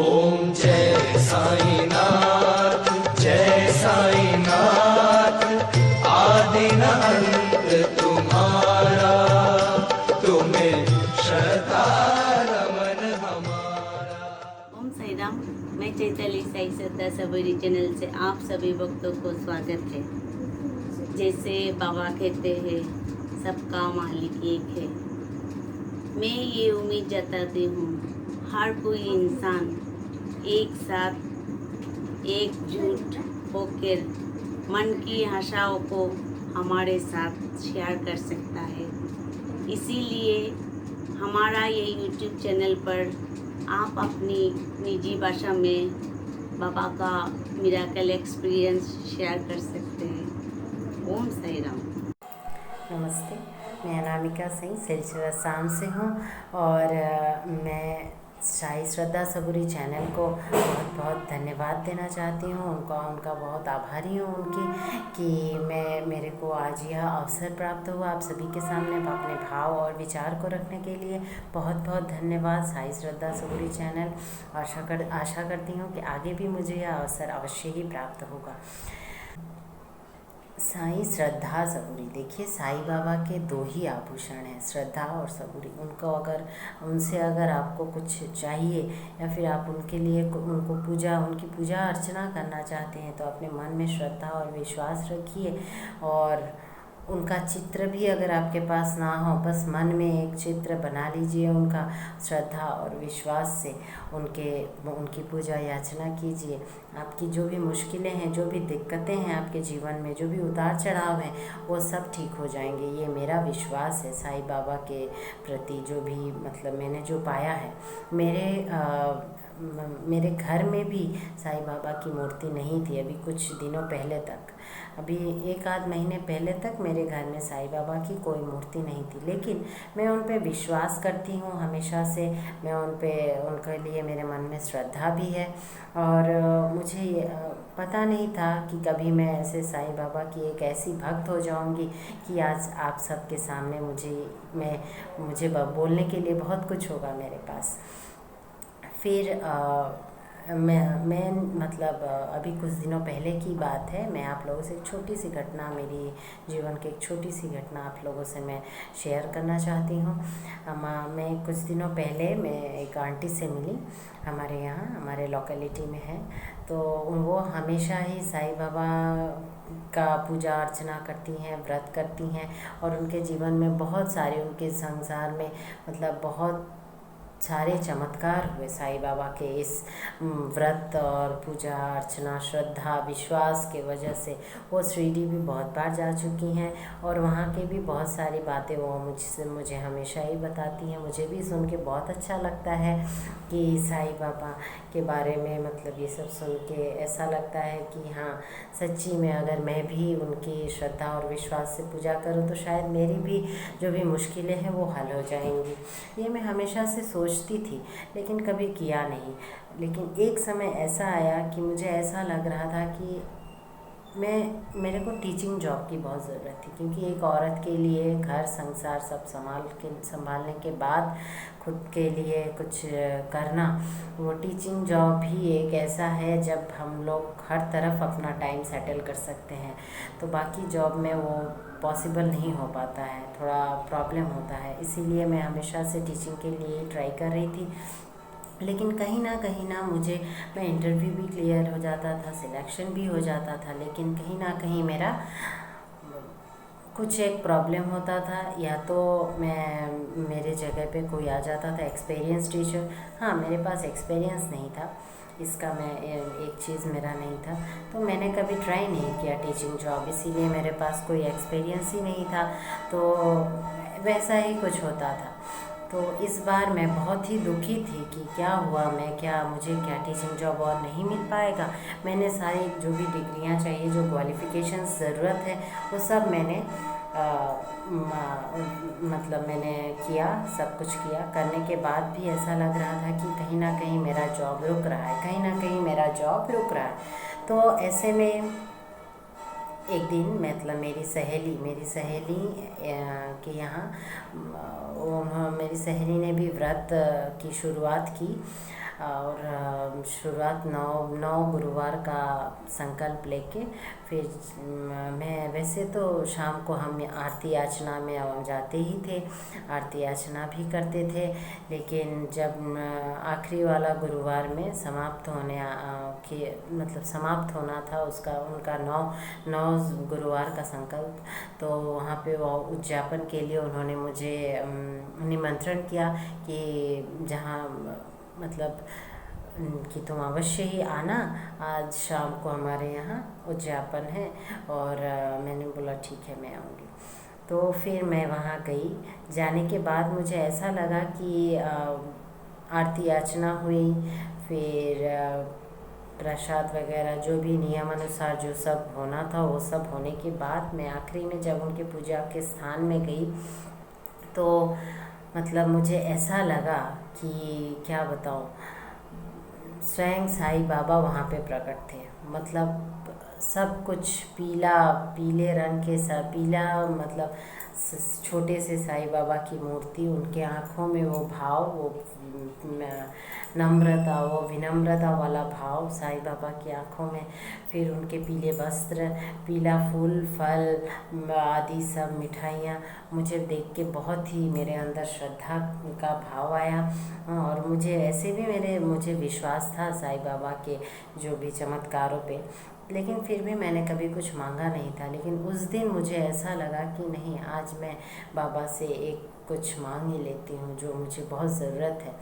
ओम जय साईनाथ, जय साईनाथ। आदि न अंत तुम्हारा, तुम्हें श्रद्धा रमन हमारा। ओम साई राम। मैं चैताली साई श्रद्धा सबरी चैनल से आप सभी भक्तों को स्वागत है। जैसे बाबा कहते हैं सबका मालिक एक है, मैं ये उम्मीद जताती हूँ हर कोई इंसान एक साथ एकजुट होकर मन की आशाओं को हमारे साथ शेयर कर सकता है। इसीलिए हमारा ये YouTube चैनल पर आप अपनी निजी भाषा में बाबा का मिरेकल एक्सपीरियंस शेयर कर सकते हैं। ओम साई राम। नमस्ते, मैं अनामिका सिंह सिलसिला असम से हूँ और मैं साई श्रद्धा सबूरी चैनल को बहुत बहुत धन्यवाद देना चाहती हूँ। उनका बहुत आभारी हूँ उनकी कि मेरे को आज यह अवसर प्राप्त हुआ आप सभी के सामने अपने भाव और विचार को रखने के लिए। बहुत बहुत धन्यवाद साई श्रद्धा सबूरी चैनल। आशा करती हूँ कि आगे भी मुझे यह अवसर अवश्य ही प्राप्त होगा। साई श्रद्धा सबूरी, देखिए साई बाबा के दो ही आभूषण हैं, श्रद्धा और सबूरी। उनसे अगर आपको कुछ चाहिए या फिर आप उनके लिए उनकी पूजा अर्चना करना चाहते हैं तो अपने मन में श्रद्धा और विश्वास रखिए। और उनका चित्र भी अगर आपके पास ना हो, बस मन में एक चित्र बना लीजिए उनका, श्रद्धा और विश्वास से उनकी पूजा याचना कीजिए। आपकी जो भी मुश्किलें हैं, जो भी दिक्कतें हैं आपके जीवन में, जो भी उतार चढ़ाव हैं, वो सब ठीक हो जाएंगे। ये मेरा विश्वास है साईं बाबा के प्रति। जो भी मैंने जो पाया है, मेरे घर में भी साईं बाबा की मूर्ति नहीं थी अभी कुछ दिनों पहले तक। अभी एक आध महीने पहले तक मेरे घर में साईं बाबा की कोई मूर्ति नहीं थी, लेकिन मैं उन पे विश्वास करती हूँ हमेशा से। मैं उनके लिए मेरे मन में श्रद्धा भी है। और मुझे पता नहीं था कि कभी मैं ऐसे साईं बाबा की एक ऐसी भक्त हो जाऊंगी कि आज आप सबके सामने मुझे बोलने के लिए बहुत कुछ होगा मेरे पास। फिर मैं अभी कुछ दिनों पहले की बात है। मैं आप लोगों से एक छोटी सी घटना, मेरी जीवन की एक छोटी सी घटना आप लोगों से मैं शेयर करना चाहती हूँ। मैं कुछ दिनों पहले मैं एक आंटी से मिली, हमारे यहाँ हमारे लोकेलिटी में है। तो वो हमेशा ही साईं बाबा का पूजा अर्चना करती हैं, व्रत करती हैं और उनके जीवन में बहुत सारे, उनके संसार में बहुत सारे चमत्कार हुए साईं बाबा के इस व्रत और पूजा अर्चना, श्रद्धा, विश्वास के वजह से। वो शिरडी भी बहुत बार जा चुकी हैं और वहाँ के भी बहुत सारी बातें वो मुझे हमेशा ही बताती हैं। मुझे भी सुन के बहुत अच्छा लगता है कि साईं बाबा के बारे में ये सब सुन के ऐसा लगता है कि हाँ, सच्ची में अगर मैं भी उनकी श्रद्धा और विश्वास से पूजा करूँ तो शायद मेरी भी जो भी मुश्किलें हैं वो हल हो जाएंगी। ये मैं हमेशा से सोचती थी लेकिन कभी किया नहीं। लेकिन एक समय ऐसा आया कि मुझे ऐसा लग रहा था कि मेरे को टीचिंग जॉब की बहुत ज़रूरत थी, क्योंकि एक औरत के लिए घर संसार सब संभालने के बाद खुद के लिए कुछ करना, वो टीचिंग जॉब भी एक ऐसा है जब हम लोग हर तरफ अपना टाइम सेटल कर सकते हैं। तो बाकी जॉब में वो पॉसिबल नहीं हो पाता है, थोड़ा प्रॉब्लम होता है। इसीलिए मैं हमेशा से टीचिंग के लिए ट्राई कर रही थी। लेकिन कहीं ना मैं इंटरव्यू भी क्लियर हो जाता था, सिलेक्शन भी हो जाता था, लेकिन कहीं ना कहीं मेरा कुछ एक प्रॉब्लम होता था। या तो मेरे जगह पे कोई आ जाता था एक्सपीरियंस टीचर। हाँ, मेरे पास एक्सपीरियंस नहीं था, इसका मैं एक चीज़ मेरा नहीं था, तो मैंने कभी ट्राई नहीं किया टीचिंग जॉब, इसीलिए मेरे पास कोई एक्सपीरियंस ही नहीं था। तो वैसा ही कुछ होता था। तो इस बार मैं बहुत ही दुखी थी कि क्या हुआ, मुझे क्या टीचिंग जॉब और नहीं मिल पाएगा। मैंने सारी जो भी डिग्रियां चाहिए, जो क्वालिफ़िकेशन ज़रूरत है, वो सब मैंने मैंने किया, सब कुछ किया। करने के बाद भी ऐसा लग रहा था कि कहीं ना कहीं मेरा जॉब रुक रहा है। तो ऐसे में एक दिन मेरी सहेली के यहाँ मेरी सहेली ने भी व्रत की शुरुआत की। और शुरुआत 9 गुरुवार का संकल्प लेके फिर मैं वैसे तो शाम को हम आरती याचना में जाते ही थे, आरती याचना भी करते थे, लेकिन जब आखिरी वाला गुरुवार में समाप्त होने के मतलब समाप्त होना था उसका उनका 9 गुरुवार का संकल्प, तो वहाँ पे वो उद्यापन के लिए उन्होंने मुझे निमंत्रण किया कि जहाँ मतलब कि तुम अवश्य ही आना, आज शाम को हमारे यहाँ उद्यापन है। और मैंने बोला ठीक है मैं आऊँगी। तो फिर मैं वहाँ गई। जाने के बाद मुझे ऐसा लगा कि आरती याचना हुई, फिर प्रसाद वगैरह जो भी नियम अनुसार जो सब होना था वो सब होने के बाद मैं आखिरी में जब उनके पूजा के स्थान में गई तो मतलब मुझे ऐसा लगा कि क्या बताऊँ, स्वयं साईं बाबा वहाँ पे प्रकट थे। मतलब सब कुछ पीले रंग के सब पीला, मतलब छोटे से साईं बाबा की मूर्ति, उनके आँखों में वो भाव, वो नम्रता, वो विनम्रता वाला भाव साईं बाबा की आँखों में, फिर उनके पीले वस्त्र, पीला फूल फल आदि सब मिठाइयाँ, मुझे देख के बहुत ही मेरे अंदर श्रद्धा का भाव आया। और मुझे ऐसे भी मुझे विश्वास था साईं बाबा के जो भी चमत्कारों पे, लेकिन फिर भी मैंने कभी कुछ मांगा नहीं था। लेकिन उस दिन मुझे ऐसा लगा कि नहीं, आज मैं बाबा से एक कुछ मांग ही लेती हूँ जो मुझे बहुत ज़रूरत है।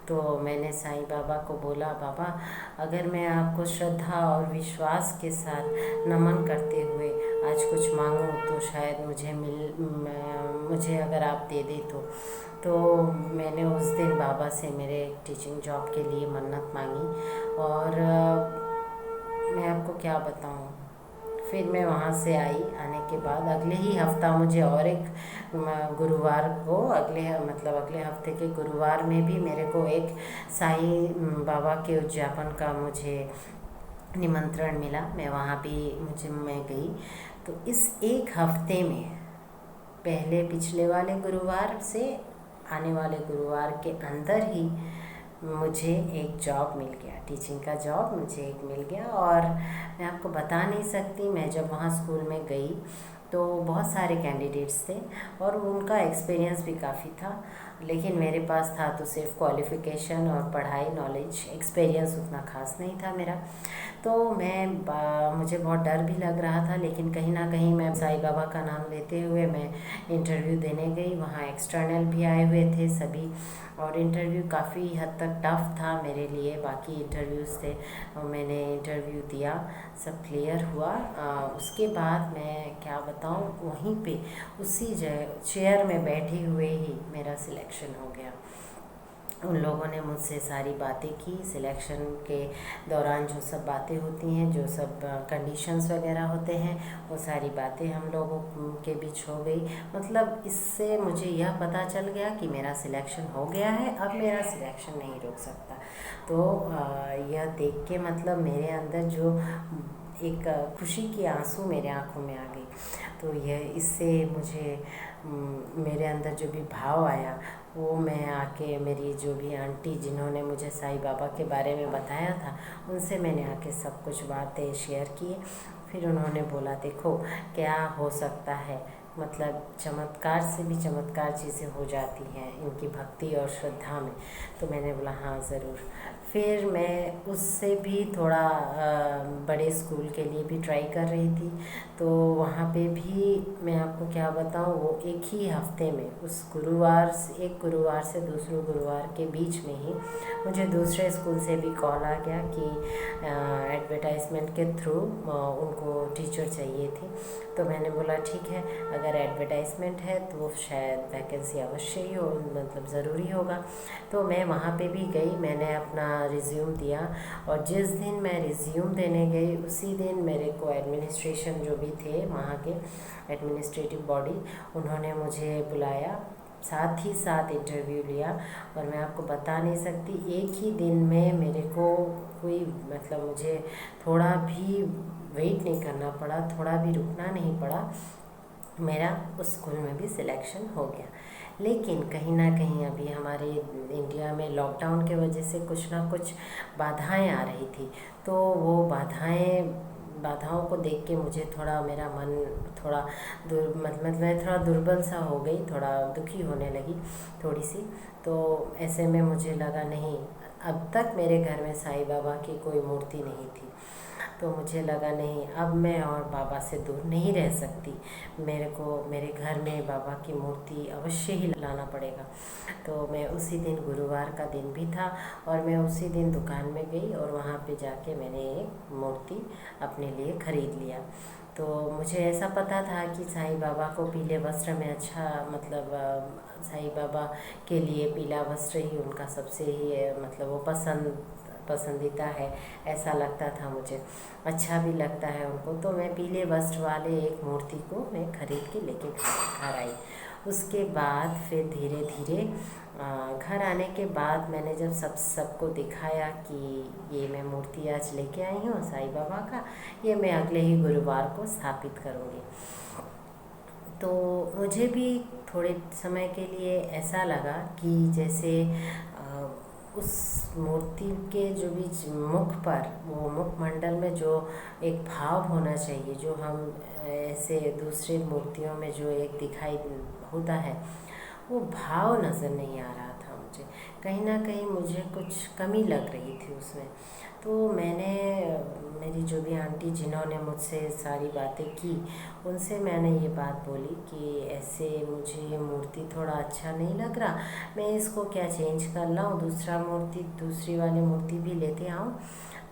तो मैंने साईं बाबा को बोला, बाबा अगर मैं आपको श्रद्धा और विश्वास के साथ नमन करते हुए आज कुछ मांगूं तो शायद मुझे अगर आप दे दे तो मैंने उस दिन बाबा से मेरे टीचिंग जॉब के लिए मन्नत मांगी। और मैं आपको क्या बताऊं, फिर मैं वहाँ से आई। आने के बाद अगले ही हफ्ता मुझे और एक गुरुवार को अगले हफ्ते के गुरुवार में भी मेरे को एक साईं बाबा के उद्यापन का मुझे निमंत्रण मिला। मैं वहाँ भी मैं गई। तो इस एक हफ्ते में पहले पिछले वाले गुरुवार से आने वाले गुरुवार के अंदर ही मुझे एक जॉब मिल गया, टीचिंग का जॉब मुझे एक मिल गया। और मैं आपको बता नहीं सकती, मैं जब वहाँ स्कूल में गई तो बहुत सारे कैंडिडेट्स थे और उनका एक्सपीरियंस भी काफ़ी था, लेकिन मेरे पास था तो सिर्फ क्वालिफ़िकेशन और पढ़ाई, नॉलेज, एक्सपीरियंस उतना खास नहीं था मेरा। तो मुझे बहुत डर भी लग रहा था, लेकिन कहीं ना कहीं मैं साईं बाबा का नाम लेते हुए मैं इंटरव्यू देने गई। वहाँ एक्सटर्नल भी आए हुए थे सभी, और इंटरव्यू काफ़ी हद तक टफ़ था मेरे लिए, बाकी इंटरव्यूज़ थे। मैंने इंटरव्यू दिया, सब क्लियर हुआ। उसके बाद मैं क्या बताऊँ, वहीं पे उसी चेयर में बैठे हुए ही मेरा सिलेक्शन हो गया। उन लोगों ने मुझसे सारी बातें की, सिलेक्शन के दौरान जो सब बातें होती हैं, जो सब कंडीशंस वगैरह होते हैं, वो सारी बातें हम लोगों के बीच हो गई। मतलब इससे मुझे यह पता चल गया कि मेरा सिलेक्शन हो गया है, अब मेरा सिलेक्शन नहीं रुक सकता। तो यह देख के मतलब मेरे अंदर जो एक खुशी की आंसू मेरे आंखों में आ गई। तो यह इससे मुझे मेरे अंदर जो भी भाव आया वो मैं आके मेरी जो भी आंटी जिन्होंने मुझे साईं बाबा के बारे में बताया था, उनसे मैंने आके सब कुछ बातें शेयर की। फिर उन्होंने बोला, देखो क्या हो सकता है, मतलब चमत्कार से भी चमत्कार चीज़ें हो जाती हैं इनकी भक्ति और श्रद्धा में। तो मैंने बोला हाँ ज़रूर। फिर मैं उससे भी थोड़ा बड़े स्कूल के लिए भी ट्राई कर रही थी। तो वहाँ पे भी मैं आपको क्या बताऊँ, वो एक ही हफ्ते में उस एक गुरुवार से दूसरे गुरुवार के बीच में ही मुझे दूसरे स्कूल से भी कॉल आ गया कि एडवर्टाइजमेंट के थ्रू उनको टीचर चाहिए थी। तो मैंने बोला ठीक है, अगर एडवर्टाइजमेंट है तो शायद वैकेंसी अवश्य ही हो, मतलब ज़रूरी होगा। तो मैं वहाँ पे भी गई, मैंने अपना रिज्यूम दिया। और जिस दिन मैं रिज्यूम देने गई उसी दिन मेरे को एडमिनिस्ट्रेशन जो भी थे वहाँ के एडमिनिस्ट्रेटिव बॉडी, उन्होंने मुझे बुलाया, साथ ही साथ इंटरव्यू लिया। और मैं आपको बता नहीं सकती, एक ही दिन में मेरे को कोई मतलब मुझे थोड़ा भी वेट नहीं करना पड़ा, थोड़ा भी रुकना नहीं पड़ा, मेरा उस स्कूल में भी सिलेक्शन हो गया। लेकिन कहीं ना कहीं अभी हमारे इंडिया में लॉकडाउन के वजह से कुछ ना कुछ बाधाएं आ रही थी। तो वो बाधाओं को देख के मुझे थोड़ा मेरा मन थोड़ा मतलब मैं थोड़ा दुर्बल सा हो गई, थोड़ा दुखी होने लगी थोड़ी सी। तो ऐसे में मुझे लगा नहीं, अब तक मेरे घर में साईं बाबा की कोई मूर्ति नहीं थी। तो मुझे लगा नहीं, अब मैं और बाबा से दूर नहीं रह सकती, मेरे को मेरे घर में बाबा की मूर्ति अवश्य ही लाना पड़ेगा। तो मैं उसी दिन, गुरुवार का दिन भी था, और मैं उसी दिन दुकान में गई और वहाँ पे जाके मैंने एक मूर्ति अपने लिए ख़रीद लिया। तो मुझे ऐसा पता था कि साईं बाबा को पीले वस्त्र में अच्छा, मतलब साईं बाबा के लिए पीला वस्त्र ही उनका सबसे ही मतलब वो पसंदीदा है, ऐसा लगता था मुझे, अच्छा भी लगता है उनको। तो मैं पीले वस्त्र वाले एक मूर्ति को मैं खरीद के लेके घर आई। उसके बाद फिर धीरे धीरे घर आने के बाद मैंने जब सबको दिखाया कि ये मैं मूर्ति आज लेके आई हूँ साईं बाबा का, ये मैं अगले ही गुरुवार को स्थापित करूँगी। तो मुझे भी थोड़े समय के लिए ऐसा लगा कि जैसे उस मूर्ति के जो भी मुख पर, वो मुखमंडल में जो एक भाव होना चाहिए, जो हम ऐसे दूसरे मूर्तियों में जो एक दिखाई होता है, वो भाव नज़र नहीं आ रहा था मुझे। कहीं ना कहीं मुझे कुछ कमी लग रही थी उसमें। तो मैंने, मेरी जो भी आंटी जिन्होंने मुझसे सारी बातें की, उनसे मैंने ये बात बोली कि ऐसे मुझे ये मूर्ति थोड़ा अच्छा नहीं लग रहा, मैं इसको क्या चेंज कर लाऊँ, दूसरी वाली मूर्ति भी लेते आऊँ।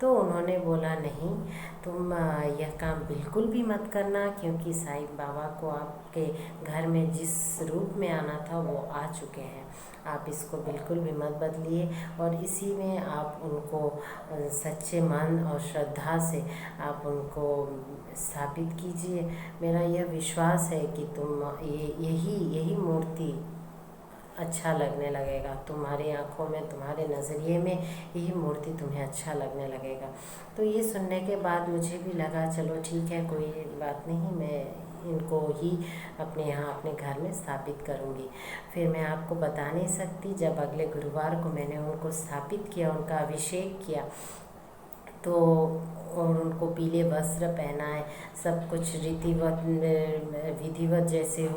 तो उन्होंने बोला नहीं, तुम यह काम बिल्कुल भी मत करना, क्योंकि साईं बाबा को आपके घर में जिस रूप में आना था वो आ चुके हैं, आप इसको बिल्कुल भी मत बदलिए, और इसी में आप उनको सच्चे मन और श्रद्धा से आप उनको स्थापित कीजिए। मेरा यह विश्वास है कि तुम यही मूर्ति अच्छा लगने लगेगा, तुम्हारी आँखों में, तुम्हारे नज़रिए में यही मूर्ति तुम्हें अच्छा लगने लगेगा। तो ये सुनने के बाद मुझे भी लगा चलो ठीक है, कोई बात नहीं, मैं इनको ही अपने यहाँ अपने घर में स्थापित करूँगी। फिर मैं आपको बता नहीं सकती, जब अगले गुरुवार को मैंने उनको स्थापित किया, उनका अभिषेक किया, तो और उनको पीले वस्त्र पहनाए, सब कुछ विधिवत जैसे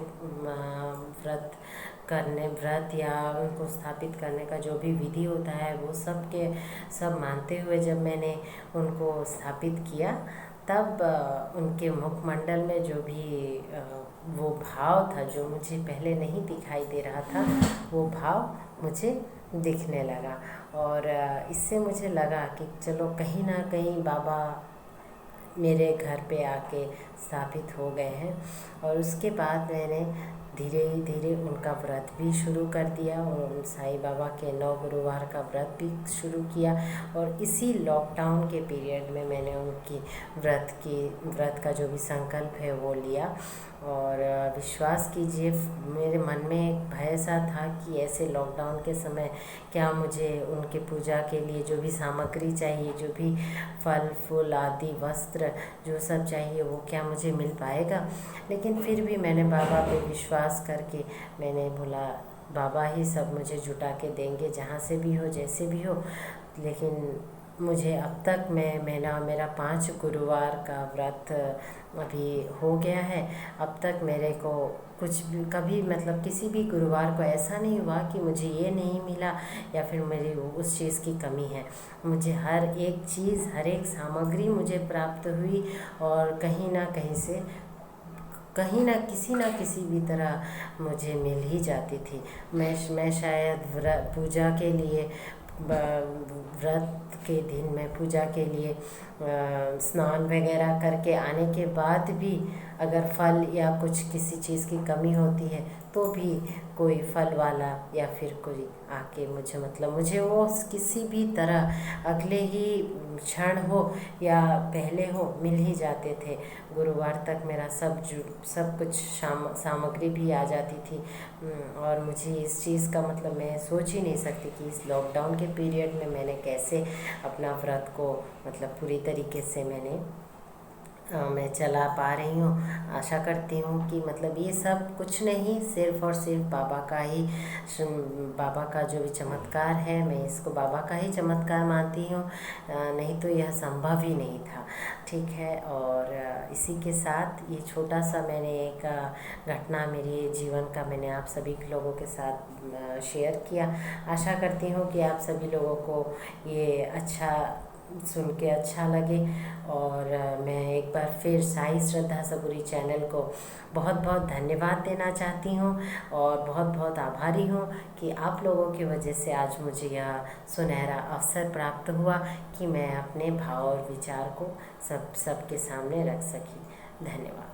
व्रत या उनको स्थापित करने का जो भी विधि होता है वो सब मानते हुए जब मैंने उनको स्थापित किया, तब उनके मुखमंडल में जो भी वो भाव था, जो मुझे पहले नहीं दिखाई दे रहा था, वो भाव मुझे दिखने लगा। और इससे मुझे लगा कि चलो कहीं ना कहीं बाबा मेरे घर पे आके स्थापित हो गए हैं। और उसके बाद मैंने धीरे धीरे उनका व्रत भी शुरू कर दिया, और साईं बाबा के 9 गुरुवार का व्रत भी शुरू किया। और इसी लॉकडाउन के पीरियड में मैंने उनकी व्रत का जो भी संकल्प है वो लिया। और विश्वास कीजिए, मेरे मन में एक भय सा था कि ऐसे लॉकडाउन के समय क्या मुझे उनके पूजा के लिए जो भी सामग्री चाहिए, जो भी फल फूल आदि, वस्त्र जो सब चाहिए, वो क्या मुझे मिल पाएगा। लेकिन फिर भी मैंने बाबा पे विश्वास करके मैंने बोला बाबा ही सब मुझे जुटा के देंगे, जहाँ से भी हो, जैसे भी हो। लेकिन मुझे अब तक मेरा 5 गुरुवार का व्रत अभी हो गया है। अब तक मेरे को कुछ भी कभी मतलब किसी भी गुरुवार को ऐसा नहीं हुआ कि मुझे ये नहीं मिला या फिर मेरी उस चीज़ की कमी है। मुझे हर एक चीज़, हर एक सामग्री मुझे प्राप्त हुई, और कहीं ना कहीं से किसी ना किसी भी तरह मुझे मिल ही जाती थी। मैं शायद पूजा के लिए, व्रत के दिन में पूजा के लिए स्नान वगैरह करके आने के बाद भी अगर फल या कुछ किसी चीज़ की कमी होती है, तो भी कोई फल वाला या फिर कोई आके मुझे वो किसी भी तरह अगले ही क्षण हो या पहले हो मिल ही जाते थे। गुरुवार तक मेरा सब कुछ सामग्री भी आ जाती थी। और मुझे इस चीज़ का मैं सोच ही नहीं सकती कि इस लॉकडाउन के पीरियड में मैंने कैसे अपना व्रत को पूरी तरीके से मैंने मैं चला पा रही हूँ। आशा करती हूँ कि मतलब ये सब कुछ नहीं, सिर्फ़ और सिर्फ बाबा का ही, बाबा का जो भी चमत्कार है, मैं इसको बाबा का ही चमत्कार मानती हूँ। नहीं तो यह संभव ही नहीं था। ठीक है, और इसी के साथ ये छोटा सा मैंने एक घटना मेरे जीवन का मैंने आप सभी लोगों के साथ शेयर किया। आशा करती हूँ कि आप सभी लोगों को ये अच्छा सुन के अच्छा लगे। और मैं एक बार फिर साई श्रद्धा सबूरी चैनल को बहुत बहुत धन्यवाद देना चाहती हूँ और बहुत बहुत आभारी हूँ कि आप लोगों की वजह से आज मुझे यह सुनहरा अवसर प्राप्त हुआ कि मैं अपने भाव और विचार को सबके सामने रख सकी। धन्यवाद।